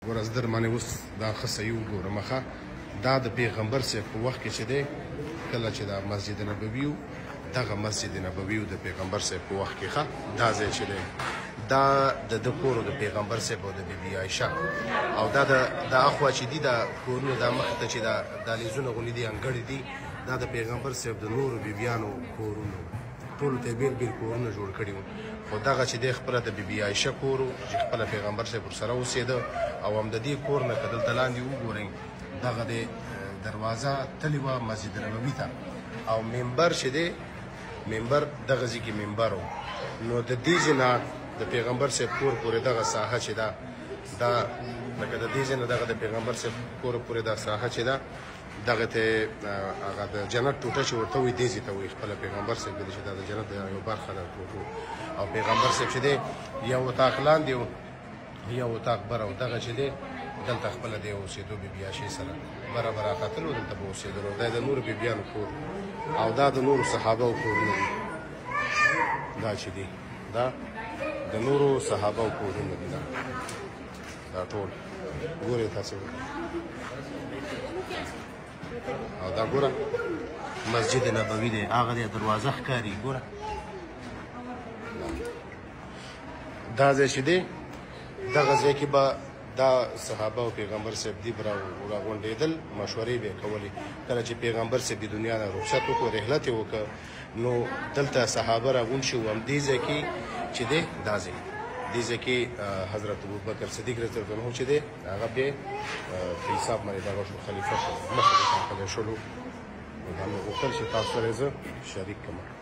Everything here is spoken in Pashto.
ورځ در باندې اوس دا ښه صحیح وګورم ښه دا د پیغمبر صاحب په وخت کې چې دی کله چې دا مسجد نبوي و دغه مسجد نبوي و د پیغمبر صاحب په وخت کې ښه دا ځای چې دی دا د ده کور د پیغمبر صاحب او د بیبي عایشه او دا د اخوا چې دي دا کورونه دا مخې ته چې دا دهلیزونه غوندې دي انګړې دي دا د پیغمبر صاحب د نورو بیبیانو کورونه ټولو ته یې بېل بېل کورونه جوړ کړي وو خو دغه چې دی خپله د بیبي عایشه کور و چې خپله پیغمبر صاحب ورسره اوسېده او هم د دې کور نه که دلته لاندې وګورئ دغه د دروازه تللې وه مسجد نبوي ته او منبر چې دی منبر دغه ځای کې منبر و نو د دې ځای نه د پیغمبر صاحب کور پورې دغه ساحه چې ده دا لکه د دې ځای نه دغه د پیغمبر صاحب کور پورې دا ساحه چې ده دغه ته هغه د جنت ټوټه چې ورته وایي دې ځای ته وایي خپله پیغمبر صاحب دی چې دا د جنت یو برخه ده ټوټو او پیغمبر صاحب چې دی یو اتاق لاندې و یو اتاق بره و دغه چې دی دلته خپله دی اوسېدو بیبي عایشې سره بره به راختلو دلته به اوسېدلو دا د نورو بیبیانو کور او دا د نورو صحابهو کورونه دي دا چې دي دا د نورو صحابهو کورونه دي دا ټول ګورئ تاسې او دا ګوره مسجد نبوي دی هغه دی دروازه ښکاري ګوره دا ځای چې دی دغه ځای کې به دا صحابه او پیغمبر صاحب دی راغونډېدل مشورې به یې کولې کله چې پیغمبر صاحب د دنیا نه رخصت وکړو رحلت یې وکړ نو دلته صحابه راغونډ شي و همدې ځای کې چې دی دا ځای دې ځای کې حضرت ابوبکر صدیق رضی الله عنه چې دی هغه بیا په حساب باندې دغه شو خلیفه شو مخکې ټاکلی شولو نو دا مې غوښتل چې تاسو سره یې زه شریک کړم